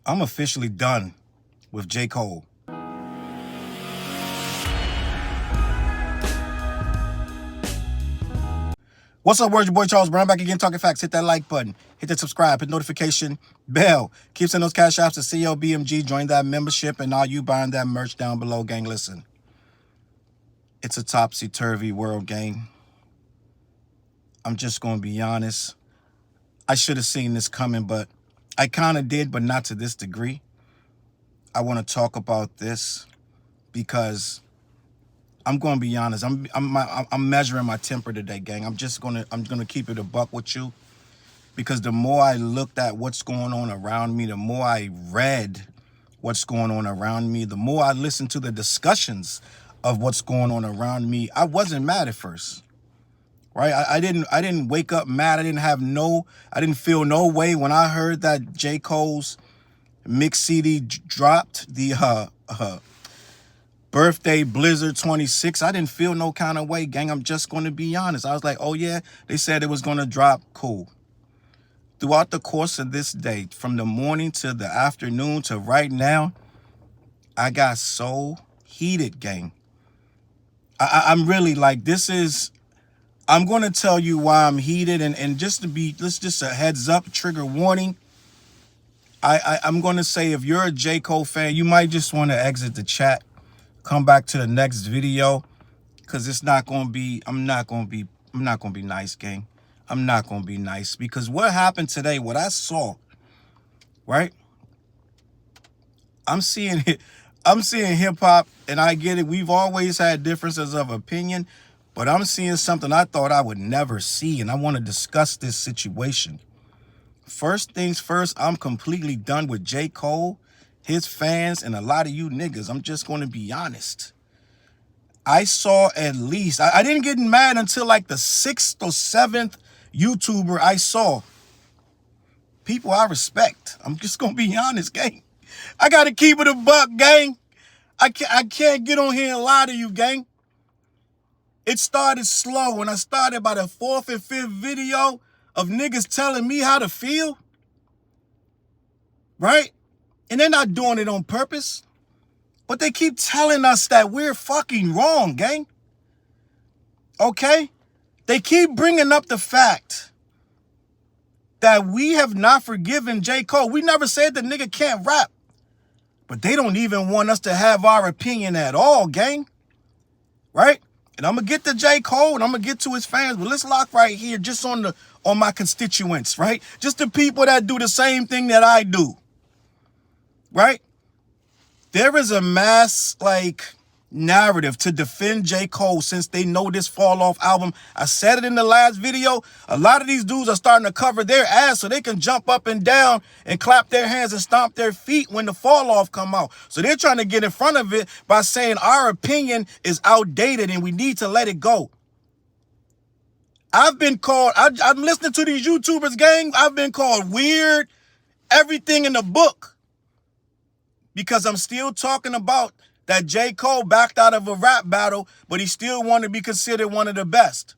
I'm officially done with J. Cole. What's up, words? Your boy Challz Brown back again, talking facts. Hit that like button, hit that subscribe, hit notification bell. Keep sending those Cashaps to CLBMG. Join that membership, and all you buying that merch down below, gang. Listen, it's a topsy-turvy world, gang. I'm just going to be honest. I should have seen this coming, but I kind of did, but not to this degree. I want to talk about this because I'm going to be honest. I'm measuring my temper today, gang. I'm gonna keep it a buck with you, because the more I looked at what's going on around me, the more I read what's going on around me, the more I listened to the discussions of what's going on around me. I wasn't mad at first, right? I didn't wake up mad. I didn't feel no way when I heard that J. Cole's mix CD dropped, the Birthday Blizzard 26. I didn't feel no kind of way, gang. I'm just going to be honest. I was like, oh yeah, they said it was going to drop. Cool. Throughout the course of this day, from the morning to the afternoon to right now, I got so heated, gang. I'm really like, I'm going to tell you why I'm heated, and just a heads up, trigger warning. I'm going to say, if you're a J. Cole fan, you might just want to exit the chat. Come back to the next video, because it's not going to be, I'm not going to be nice, gang. I'm not going to be nice, because what happened today, what I saw, right? I'm seeing hip hop, and I get it. We've always had differences of opinion, but I'm seeing something I thought I would never see, and I want to discuss this situation. First things first, I'm completely done with J. Cole, his fans, and a lot of you niggas. I'm just going to be honest. I saw at least, I didn't get mad until like the 6th or 7th YouTuber I saw. People I respect. I'm just going to be honest, gang. I got to keep it a buck, gang. I can't get on here and lie to you, gang. It started slow. When I started by the 4th and 5th video of niggas telling me how to feel, right? And they're not doing it on purpose, but they keep telling us that we're fucking wrong, gang. Okay? They keep bringing up the fact that we have not forgiven J. Cole. We never said the nigga can't rap, but they don't even want us to have our opinion at all, gang. Right? And I'm going to get to J. Cole, and I'm going to get to his fans, but let's lock right here just on my constituents, right? Just the people that do the same thing that I do. Right? There is a mass, narrative to defend J. Cole since they know this Fall Off album. I said it in the last video. A lot of these dudes are starting to cover their ass so they can jump up and down and clap their hands and stomp their feet when the Fall Off come out. So they're trying to get in front of it by saying our opinion is outdated and we need to let it go. I've been called, I'm listening to these YouTubers, gang. I've been called weird, everything in the book. Because I'm still talking about that J. Cole backed out of a rap battle, but he still wanted to be considered one of the best.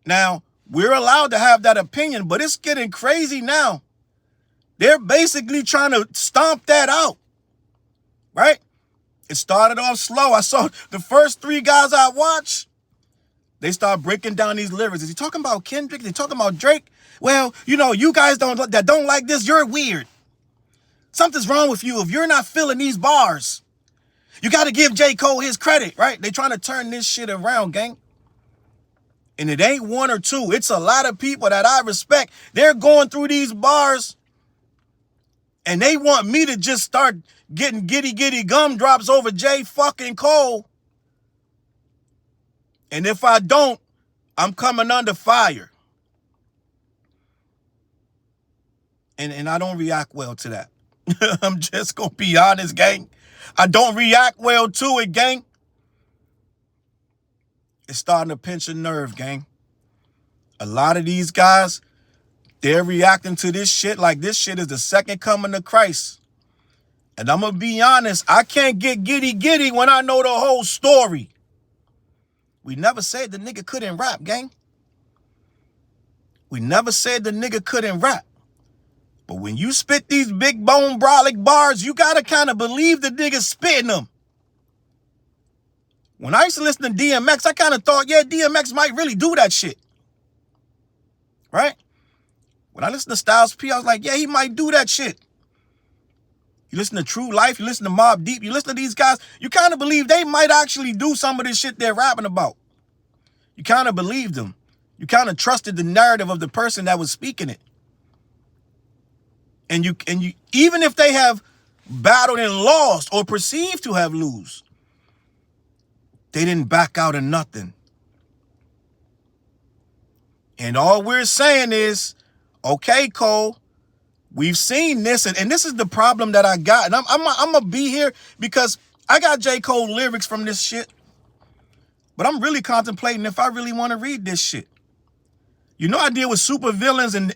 Now, we're allowed to have that opinion, but it's getting crazy now. They're basically trying to stomp that out, right? It started off slow. I saw the first 3 guys I watched, they start breaking down these lyrics. Is he talking about Kendrick? Is he talking about Drake? Well, you know, you guys that don't like this, you're weird. Something's wrong with you if you're not feeling these bars. You got to give J. Cole his credit, right? They trying to turn this shit around, gang. And it ain't 1 or 2. It's a lot of people that I respect. They're going through these bars, and they want me to just start getting giddy gumdrops over J. fucking Cole. And if I don't, I'm coming under fire. And I don't react well to that. I'm just going to be honest, gang. I don't react well to it, gang. It's starting to pinch a nerve, gang. A lot of these guys, they're reacting to this shit like this shit is the second coming of Christ. And I'm going to be honest, I can't get giddy when I know the whole story. We never said the nigga couldn't rap, gang. We never said the nigga couldn't rap. But when you spit these big bone brolic bars, you gotta kind of believe the niggas spitting them. When I used to listen to DMX, I kind of thought, yeah, DMX might really do that shit. Right? When I listen to Styles P, I was like, yeah, he might do that shit. You listen to True Life, you listen to Mobb Deep, you listen to these guys, you kind of believe they might actually do some of this shit they're rapping about. You kind of believed them. You kind of trusted the narrative of the person that was speaking it. And you even if they have battled and lost or perceived to have lose, they didn't back out of nothing. And all we're saying is, okay, Cole, we've seen this, and this is the problem that I got. And I'm going to be here because I got J. Cole lyrics from this shit. But I'm really contemplating if I really want to read this shit. You know, I deal with super villains and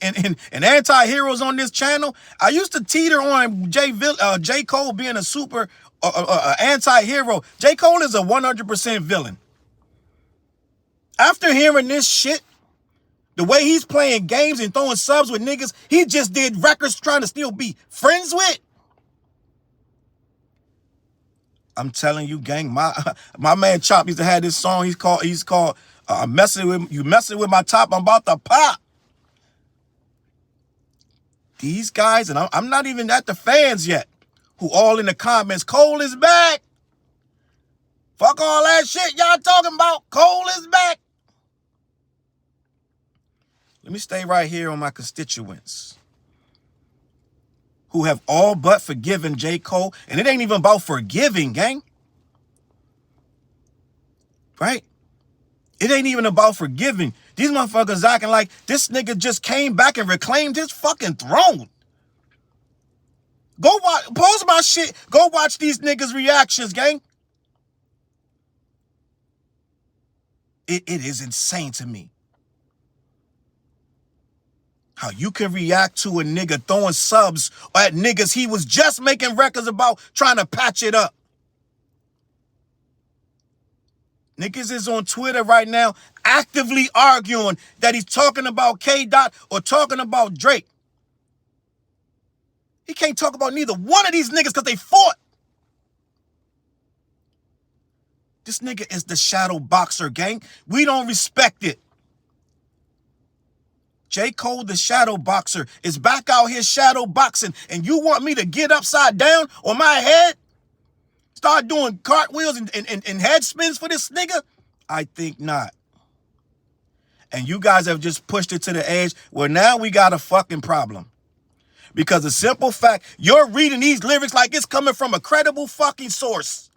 anti-heroes on this channel. I used to teeter on J. Cole being a super anti-hero. J. Cole is a 100% villain. After hearing this shit, the way he's playing games and throwing subs with niggas he just did records trying to still be friends with. I'm telling you, gang, my man Chop used to have this song. He's called messing with my top, I'm about to pop. These guys, and I'm not even at the fans yet, who all in the comments, Cole is back. Fuck all that shit y'all talking about. Cole is back. Let me stay right here on my constituents who have all but forgiven J. Cole. And it ain't even about forgiving, gang. Right? It ain't even about forgiving. These motherfuckers acting like this nigga just came back and reclaimed his fucking throne. Go watch, pause my shit. Go watch these niggas' reactions, gang. It is insane to me how you can react to a nigga throwing subs at niggas he was just making records about, trying to patch it up. Niggas is on Twitter right now actively arguing that he's talking about K-Dot or talking about Drake. He can't talk about neither one of these niggas because they fought. This nigga is the shadow boxer, gang. We don't respect it. J. Cole, the shadow boxer, is back out here shadow boxing, and you want me to get upside down on my head? Start doing cartwheels and head spins for this nigga? I think not. And you guys have just pushed it to the edge where now we got a fucking problem. Because the simple fact, you're reading these lyrics like it's coming from a credible fucking source.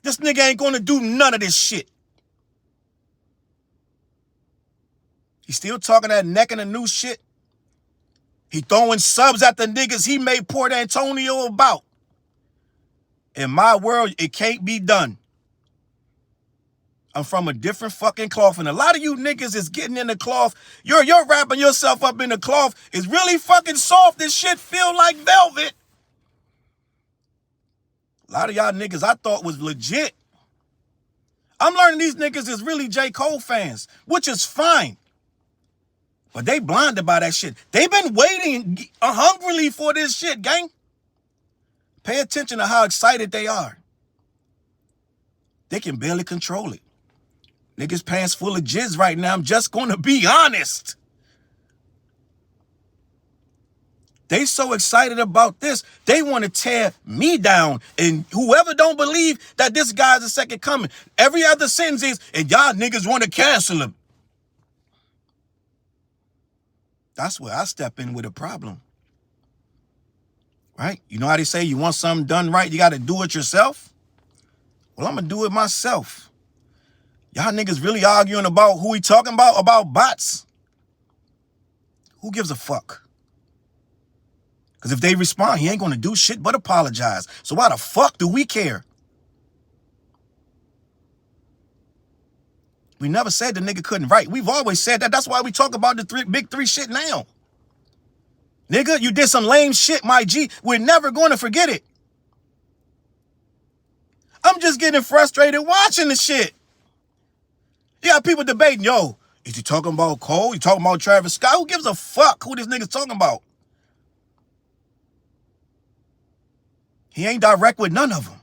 This nigga ain't gonna do none of this shit. He's still talking that neck and the new shit. He throwing subs at the niggas he made Port Antonio about. In my world, it can't be done. I'm from a different fucking cloth, and a lot of you niggas is getting in the cloth. You're wrapping yourself up in the cloth. It's really fucking soft. This shit feel like velvet. A lot of y'all niggas I thought was legit. I'm learning these niggas is really J. Cole fans, which is fine. But they blinded by that shit. They've been waiting hungrily for this shit, gang. Pay attention to how excited they are. They can barely control it. Niggas pants full of jizz right now. I'm just going to be honest. They so excited about this, they want to tear me down. And whoever don't believe that this guy's a second coming, every other sentence is, and y'all niggas want to cancel him. That's where I step in with a problem. Right? You know how they say you want something done right, you got to do it yourself? Well, I'm going to do it myself. Y'all niggas really arguing about who he talking about bots. Who gives a fuck? Because if they respond, he ain't going to do shit but apologize. So why the fuck do we care? We never said the nigga couldn't write. We've always said that. That's why we talk about the big three shit now. Nigga, you did some lame shit, my G. We're never going to forget it. I'm just getting frustrated watching the shit. You got people debating, yo, Is he talking about Cole? He talking about Travis Scott? Who gives a fuck who this nigga's talking about? He ain't direct with none of them.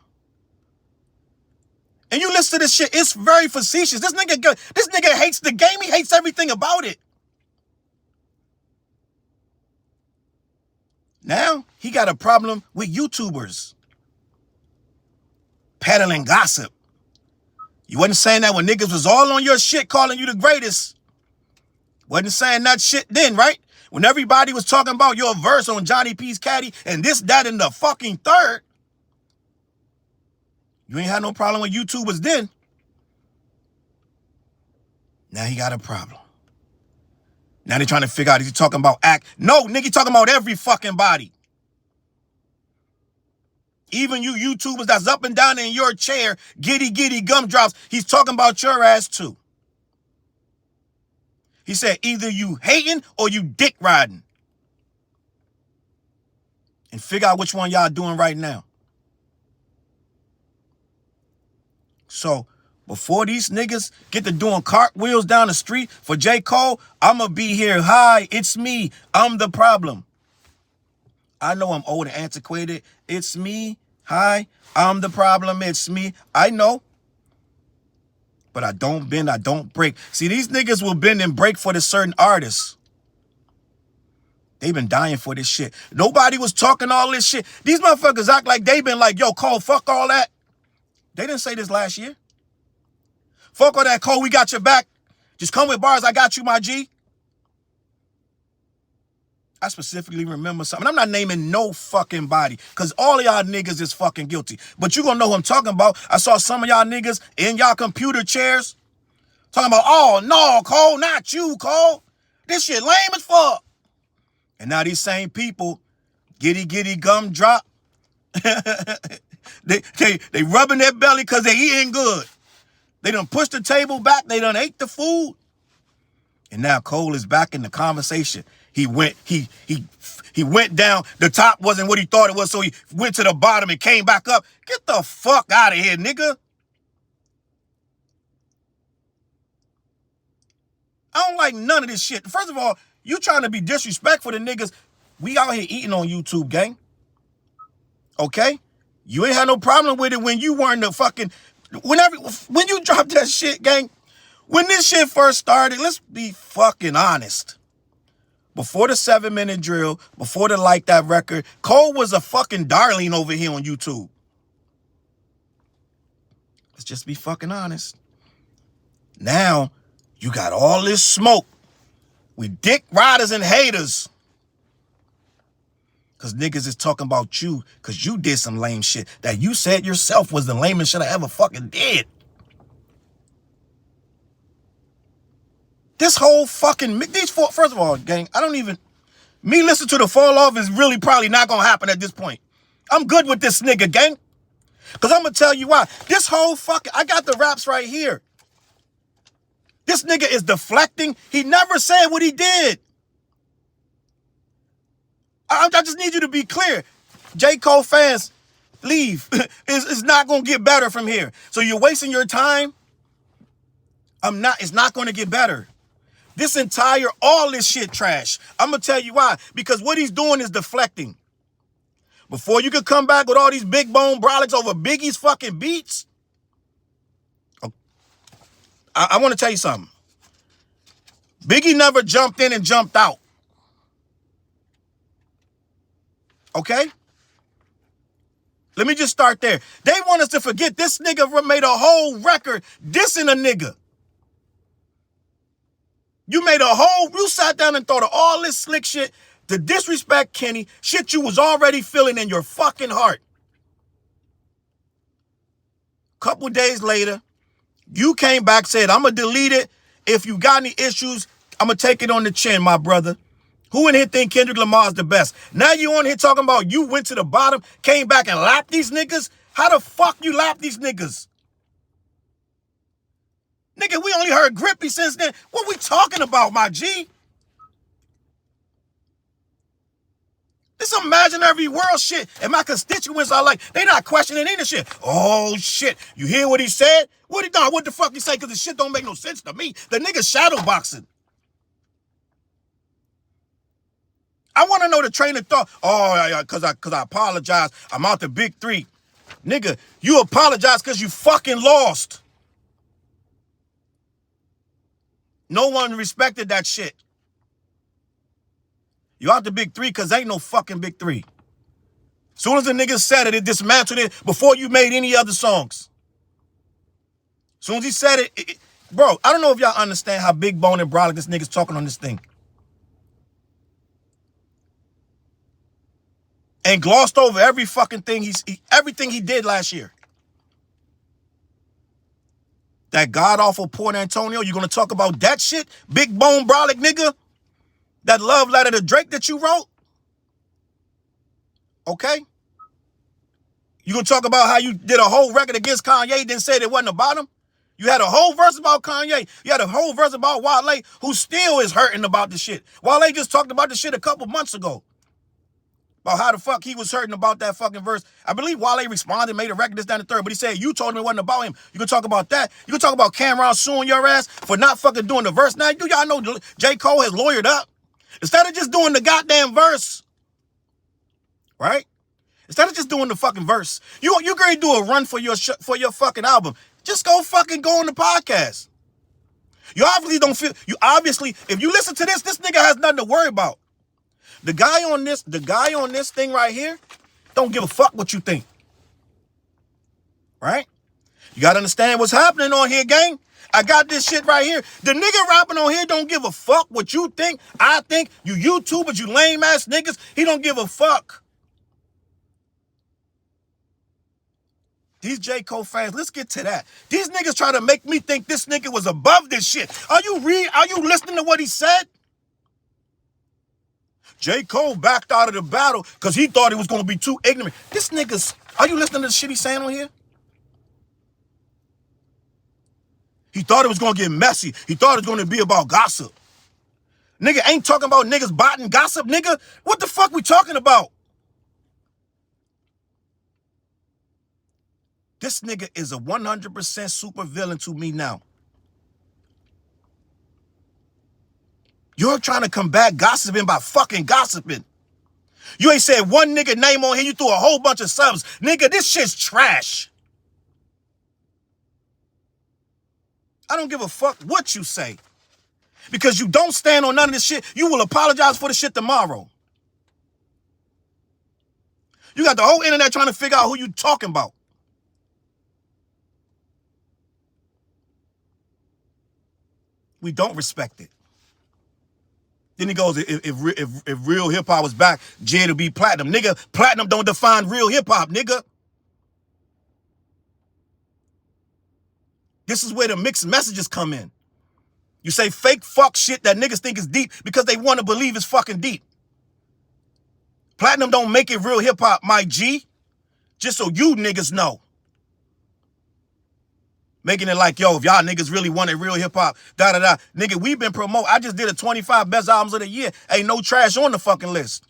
And you listen to this shit, it's very facetious. This nigga hates the game. He hates everything about it. Now, he got a problem with YouTubers peddling gossip. You wasn't saying that when niggas was all on your shit calling you the greatest. Wasn't saying that shit then, right? When everybody was talking about your verse on Johnny P's Caddy and this, that, and the fucking third. You ain't had no problem with YouTubers then. Now he got a problem. Now they trying to figure out, is he talking about act? No, nigga, talking about every fucking body. Even you YouTubers that's up and down in your chair, giddy gumdrops, he's talking about your ass too. He said, either you hating or you dick riding. And figure out which one y'all doing right now. So, before these niggas get to doing cartwheels down the street for J. Cole, I'ma be here. Hi, it's me. I'm the problem. I know I'm old and antiquated. It's me. Hi, I'm the problem. It's me. I know. But I don't bend, I don't break. See, these niggas will bend and break for the certain artists. They been dying for this shit. Nobody was talking all this shit. These motherfuckers act like they been like, yo, Cole, fuck all that. They didn't say this last year. Fuck all that, Cole, we got your back. Just come with bars, I got you, my G. I specifically remember something. I'm not naming no fucking body because all of y'all niggas is fucking guilty. But you gonna know who I'm talking about. I saw some of y'all niggas in y'all computer chairs talking about, oh, no, Cole, not you, Cole. This shit lame as fuck. And now these same people, giddy gumdrop, they rubbing their belly because they eating good. They done pushed the table back. They done ate the food. And now Cole is back in the conversation. He went down. The top wasn't what he thought it was, so he went to the bottom and came back up. Get the fuck out of here, nigga. I don't like none of this shit. First of all, you trying to be disrespectful to niggas. We out here eating on YouTube, gang. Okay? You ain't had no problem with it when you weren't the fucking... When you dropped that shit, gang, when this shit first started, let's be fucking honest. Before the 7-minute drill, before the Like That record, Cole was a fucking darling over here on YouTube. Let's just be fucking honest. Now, you got all this smoke with dick riders and haters. Because niggas is talking about you because you did some lame shit that you said yourself was the lamest shit I ever fucking did. This whole fucking... First of all, gang, I don't even... Me listen to the fall off is really probably not going to happen at this point. I'm good with this nigga, gang. Because I'm going to tell you why. This whole fucking... I got the raps right here. This nigga is deflecting. He never said what he did. I just need you to be clear. J. Cole fans, leave. It's not going to get better from here. So you're wasting your time. It's not going to get better. All this shit trash. I'm going to tell you why. Because what he's doing is deflecting. Before you could come back with all these big bone brolics over Biggie's fucking beats, I want to tell you something. Biggie never jumped in and jumped out. Okay? Let me just start there. They want us to forget this nigga made a whole record dissing a nigga. You sat down and thought of all this slick shit to disrespect Kenny, shit you was already feeling in your fucking heart. Couple days later, you came back, said, I'm going to delete it. If you got any issues, I'm going to take it on the chin, my brother. Who in here think Kendrick Lamar's the best? Now you on here talking about you went to the bottom, came back and lapped these niggas? How the fuck you lap these niggas? Nigga, we only heard Grippy since then. What we talking about, my G? This imaginary world shit. And my constituents are like, they not questioning any shit. Oh shit. You hear what he said? What he done? What the fuck he say? Cause the shit don't make no sense to me. The nigga shadow boxing. I want to know the train of thought. Oh, yeah, cause I apologize. I'm out the big three. Nigga, you apologize cause you fucking lost. No one respected that shit. You out the big three cause ain't no fucking big three. Soon as the nigga said it, it dismantled it before you made any other songs. Soon as he said it, bro, I don't know if y'all understand how big bone and brolic this nigga's talking on this thing. And glossed over every fucking thing everything he did last year. That god-awful Port Antonio, you gonna talk about that shit? Big bone brolic nigga? That love letter to Drake that you wrote? Okay? You gonna talk about how you did a whole record against Kanye, then said it wasn't about him? You had a whole verse about Kanye. You had a whole verse about Wale, who still is hurting about the shit. Wale just talked about the shit a couple months ago. About how the fuck he was hurting about that fucking verse. I believe Wale responded, made a record, this, down the third, but he said, you told him it wasn't about him. You can talk about that. You can talk about Cameron suing your ass for not fucking doing the verse. Now, do y'all know J. Cole has lawyered up? Instead of just doing the goddamn verse, right? Instead of just doing the fucking verse, you going to do a run for your fucking album. Just go fucking go on the podcast. You obviously, if you listen to this nigga has nothing to worry about. The guy on this thing right here don't give a fuck what you think. Right? You got to understand what's happening on here, gang. I got this shit right here. The nigga rapping on here don't give a fuck what you think. I think you YouTubers, you lame ass niggas, he don't give a fuck. These J. Cole fans, let's get to that. These niggas try to make me think this nigga was above this shit. Are you listening to what he said? J. Cole backed out of the battle because he thought he was going to be too ignorant. This nigga's, are you listening to the shit he's saying on here? He thought it was going to get messy. He thought it was going to be about gossip. Nigga ain't talking about niggas botting gossip, nigga. What the fuck we talking about? This nigga is a 100% super villain to me now. You're trying to combat gossiping by fucking gossiping. You ain't said one nigga name on here. You threw a whole bunch of subs. Nigga, this shit's trash. I don't give a fuck what you say. Because you don't stand on none of this shit. You will apologize for the shit tomorrow. You got the whole internet trying to figure out who you talking about. We don't respect it. Then he goes, if real hip-hop was back, Jay would be platinum. Nigga, platinum don't define real hip-hop, nigga. This is where the mixed messages come in. You say fake fuck shit that niggas think is deep because they want to believe it's fucking deep. Platinum don't make it real hip-hop, my G. Just so you niggas know. Making it like, yo, if y'all niggas really wanted real hip-hop, da-da-da. Nigga, we've been promoting. I just did a 25 best albums of the year. Ain't no trash on the fucking list.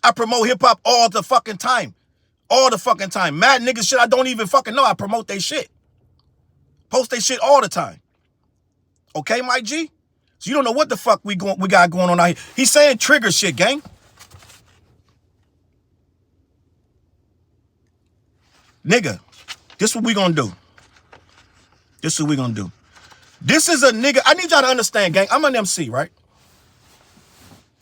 I promote hip-hop all the fucking time. All the fucking time. Mad niggas shit I don't even fucking know. I promote they shit. Post they shit all the time. Okay, my G? So you don't know what the fuck we got going on out here. He's saying trigger shit, gang. Nigga. This is what we gonna do. This is what we gonna do. This is a nigga. I need y'all to understand, gang. I'm an MC, right?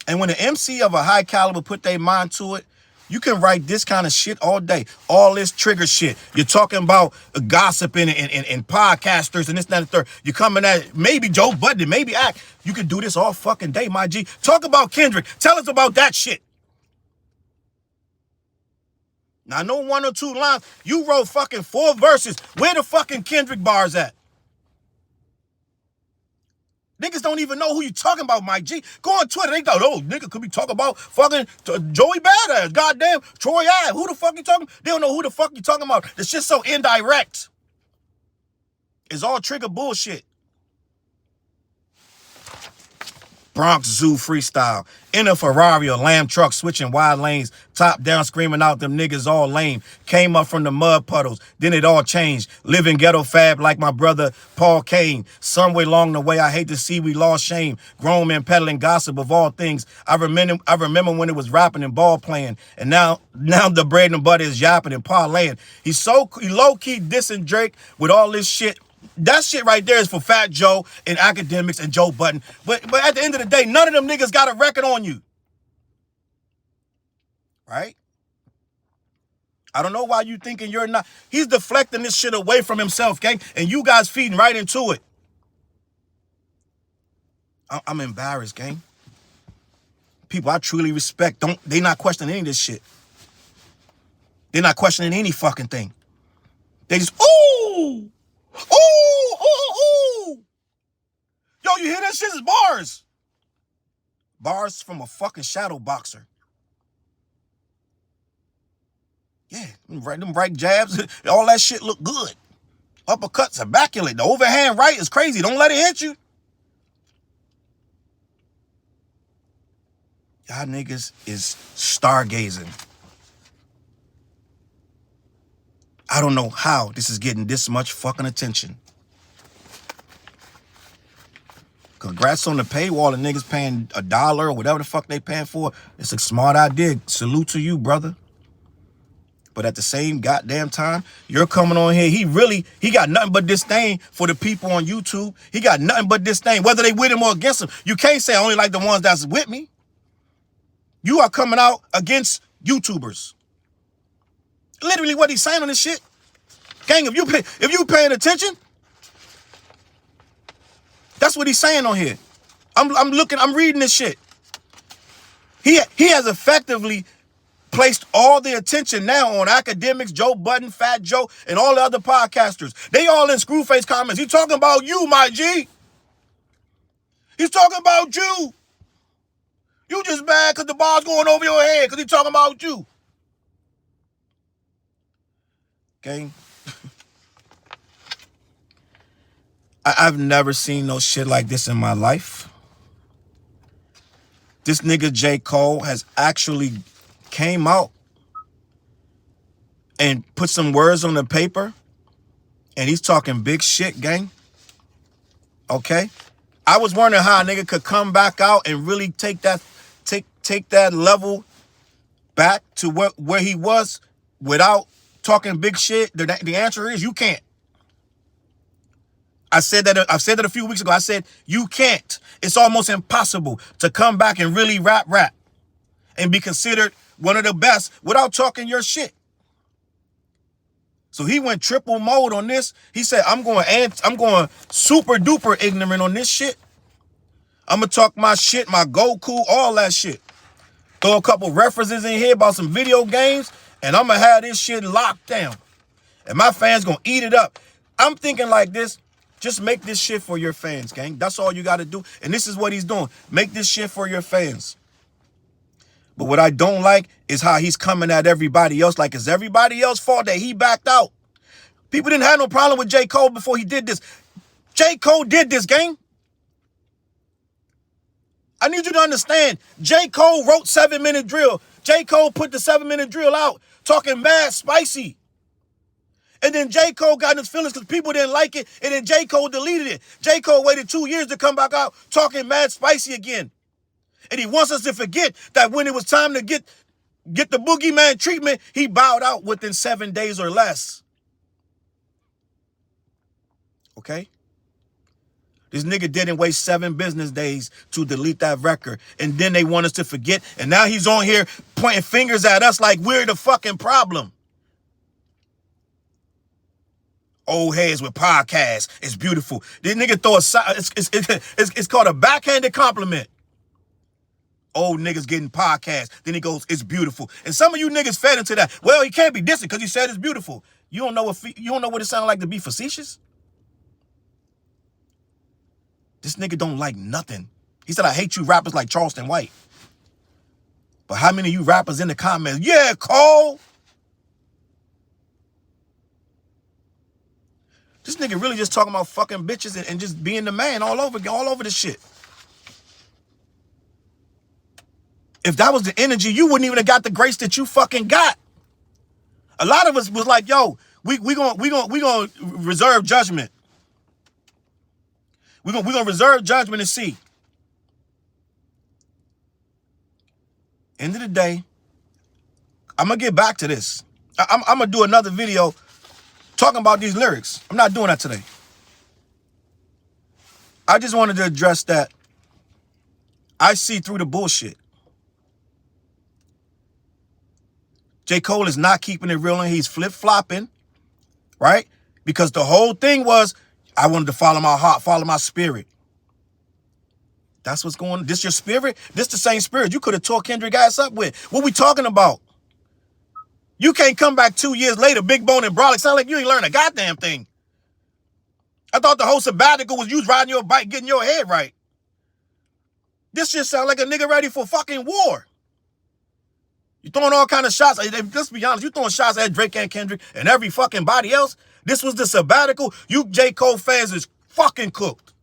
And when an MC of a high caliber put their mind to it, you can write this kind of shit all day. All this trigger shit. You're talking about gossiping and podcasters and this, that, and the third. You're coming at maybe Joe Budden, maybe Act. You can do this all fucking day, my G. Talk about Kendrick. Tell us about that shit. Now, I know 1 or 2 lines. You wrote fucking 4 verses. Where the fucking Kendrick bars at? Niggas don't even know who you talking about, Mike G. Go on Twitter. They thought, oh, nigga could be talking about fucking Joey Badass. Goddamn, Troy Ave. Who the fuck you talking about? They don't know who the fuck you talking about. This shit's so indirect. It's all trigger bullshit. Bronx Zoo freestyle. In a Ferrari or lamb truck switching wide lanes. Top down screaming out them niggas all lame. Came up from the mud puddles. Then it all changed. Living ghetto fab like my brother Paul Kane. Somewhere along the way I hate to see we lost shame. Grown men peddling gossip of all things. I remember when it was rapping and ball playing. And now the bread and butter is yapping and parlaying. He low-key dissing Drake with all this shit. That shit right there is for Fat Joe and Academics and Joe Budden. But at the end of the day, none of them niggas got a record on you. Right? I don't know why you thinking you're not. He's deflecting this shit away from himself, gang. And you guys feeding right into it. I'm embarrassed, gang. People I truly respect, they not questioning any of this shit. They're not questioning any fucking thing. They just, ooh! Ooh, ooh, ooh. Yo, you hear that shit? It's bars. Bars from a fucking shadow boxer. Yeah, them right jabs, all that shit look good. Uppercuts immaculate. The overhand right is crazy. Don't let it hit you. Y'all niggas is stargazing. I don't know how this is getting this much fucking attention. Congrats on the paywall and niggas paying $1 or whatever the fuck they paying for. It's a smart idea. Salute to you, brother. But at the same goddamn time, you're coming on here. He got nothing but disdain for the people on YouTube. He got nothing but disdain, whether they with him or against him. You can't say I only like the ones that's with me. You are coming out against YouTubers. Literally what he's saying on this shit. Gang, if you paying attention, that's what he's saying on here. I'm reading this shit. He has effectively placed all the attention now on Academics, Joe Budden, Fat Joe, and all the other podcasters. They all in Screwface comments. He's talking about you, my G. He's talking about you. You just mad because the bar's going over your head because he's talking about you. Gang. I've never seen no shit like this in my life. This nigga J. Cole has actually came out and put some words on the paper, and he's talking big shit, gang. Okay? I was wondering how a nigga could come back out and really take that level back to where he was without talking big shit. The answer is you can't. I've said that a few weeks ago. I said you can't. It's almost impossible to come back and really rap and be considered one of the best without talking your shit. So he went triple mode on this. He said, I'm going super duper ignorant on this shit. I'm gonna talk my shit, my Goku, all that shit. Throw a couple references in here about some video games, and I'm gonna have this shit locked down. And my fans gonna eat it up. I'm thinking like this. Just make this shit for your fans, gang. That's all you got to do. And this is what he's doing. Make this shit for your fans. But what I don't like is how he's coming at everybody else like it's everybody else's fault that he backed out. People didn't have no problem with J. Cole before he did this. J. Cole did this, gang. I need you to understand. J. Cole wrote 7-Minute Drill. J. Cole put the 7-Minute Drill out, talking mad spicy. And then J. Cole got in his feelings because people didn't like it, and then J. Cole deleted it. J. Cole waited 2 years to come back out talking mad spicy again. And he wants us to forget that when it was time to get the boogeyman treatment, he bowed out within 7 days or less. Okay? This nigga didn't wait 7 business days to delete that record. And then they want us to forget. And now he's on here pointing fingers at us like we're the fucking problem. Old heads with podcasts. It's beautiful. This nigga throw it's called a backhanded compliment. Old niggas getting podcasts. Then he goes, it's beautiful. And some of you niggas fed into that. Well, he can't be dissing because he said it's beautiful. You don't know what it sounds like to be facetious? This nigga don't like nothing. He said, I hate you rappers like Charleston White. But how many of you rappers in the comments? Yeah, Cole. This nigga really just talking about fucking bitches and just being the man all over this shit. If that was the energy, you wouldn't even have got the grace that you fucking got. A lot of us was like, yo, we gonna reserve judgment. We gonna reserve judgment and see. End of the day, I'm gonna get back to this. I'm gonna do another video talking about these lyrics. I'm not doing that today. I just wanted to address that. I see through the bullshit. J. Cole is not keeping it real and he's flip-flopping, right? Because the whole thing was, I wanted to follow my heart, follow my spirit. That's what's going on. This your spirit? This the same spirit you could have tore Kendrick ass up with. What we talking about? You can't come back 2 years later, Big Bone and Brolic. Sound like you ain't learned a goddamn thing. I thought the whole sabbatical was you riding your bike, getting your head right. This shit sound like a nigga ready for fucking war. You throwing all kind of shots. Let's be honest, you throwing shots at Drake and Kendrick and every fucking body else. This was the sabbatical. You J. Cole fans is fucking cooked.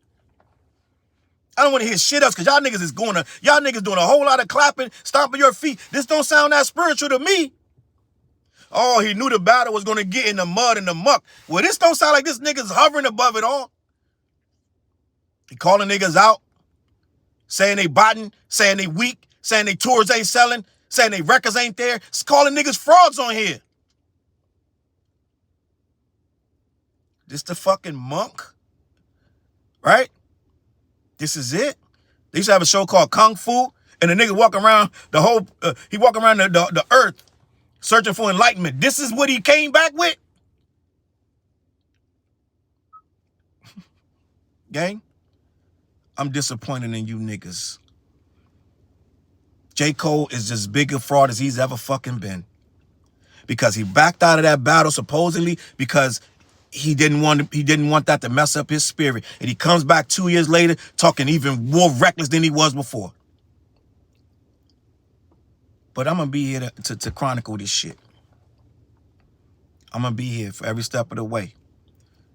I don't want to hear shit else because y'all niggas doing a whole lot of clapping, stomping your feet. This don't sound that spiritual to me. Oh, he knew the battle was going to get in the mud and the muck. Well, this don't sound like this nigga's hovering above it all. He calling niggas out, saying they botting, saying they weak, saying they tours ain't selling, saying they records ain't there. It's calling niggas frauds on here. This the fucking monk, right? This is it. They used to have a show called Kung Fu, and the nigga walk around the whole, he walk around the earth searching for enlightenment. This is what he came back with? Gang, I'm disappointed in you niggas. J. Cole is as big a fraud as he's ever fucking been. Because he backed out of that battle supposedly because he didn't want that to mess up his spirit. And he comes back 2 years later talking even more reckless than he was before. But I'm going to be here to chronicle this shit. I'm going to be here for every step of the way.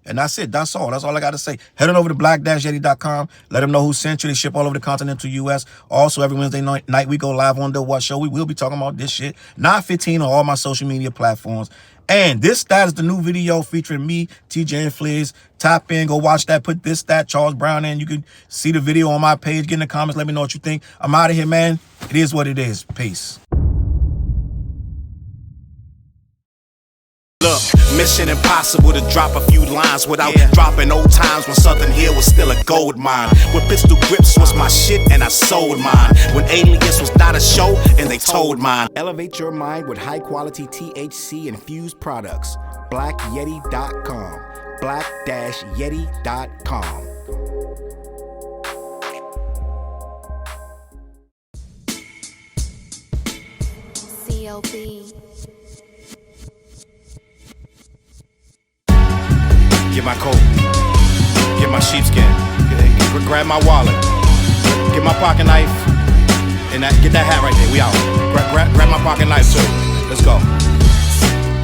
And that's it. That's all. That's all I got to say. Head on over to black-yeti.com. Let them know who sent you. They ship all over the continental U.S. Also, every Wednesday night, we go live on The What Show. We will be talking about this shit. 9:15 on all my social media platforms. And that is the new video featuring me, TJ and Fliz. Tap in, go watch that. Put Challz Brown in. You can see the video on my page. Get in the comments. Let me know what you think. I'm out of here, man. It is what it is. Peace. Look, mission impossible to drop a few lines without dropping old times when Southern Hill was still a gold mine. When pistol grips was my shit and I sold mine. When Alias was not a show and they told mine. Elevate your mind with high quality THC infused products. BlackYeti.com. Black-Yeti.com. CLB. Get my coat, get my sheepskin, grab my wallet, get my pocket knife, and get that hat right there. We out. Grab my pocket knife too. Let's go.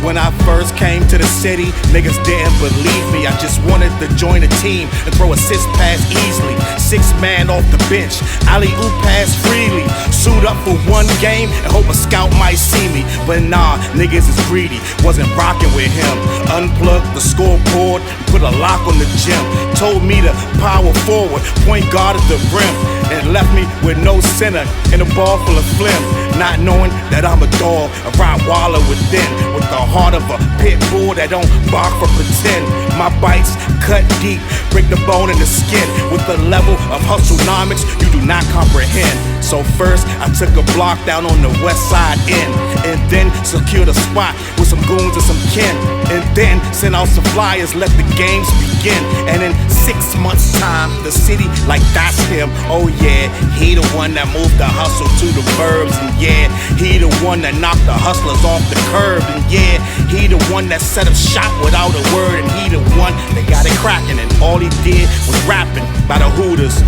When I first came to the city, niggas didn't believe me. I just wanted to join a team and throw assist pass easily. 6 man off the bench, alley-oop pass freely. Suit up for one game and hope a scout might see me. But nah, niggas is greedy, wasn't rocking with him. Unplugged the scoreboard and put a lock on the gym. Told me to power forward, point guard at the rim. And left me with no center and a ball full of phlegm. Not knowing that I'm a dog, a Rottweiler within. With the heart of a pit bull that don't bark for pretend. My bites cut deep, break the bone and the skin. With the level of hustlenomics you do not comprehend. So first I took a block down on the west side end, and then secured a spot with some goons and some kin. And then sent out some flyers, let the games begin. And in 6 months time, the city like that's him. Oh yeah, he the one that moved the hustle to the burbs. And yeah, he the one that knocked the hustlers off the curb. And yeah, he the one that set up shop without a word. And he the one that got it cracking. And all he did was rapping by the Hooters.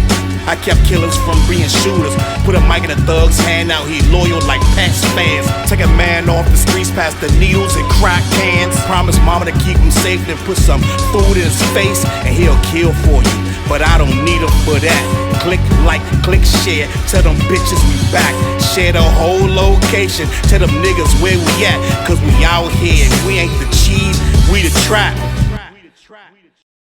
I kept killers from being shooters. Put a mic in a thug's hand, now he loyal like past fans. Take a man off the streets past the needles and crack cans. Promise mama to keep him safe, then put some food in his face and he'll kill for you. but I don't need them for that. Click like, click share, tell them bitches we back. Share the whole location, tell them niggas where we at. Cause we out here, we ain't the cheese, we the trap.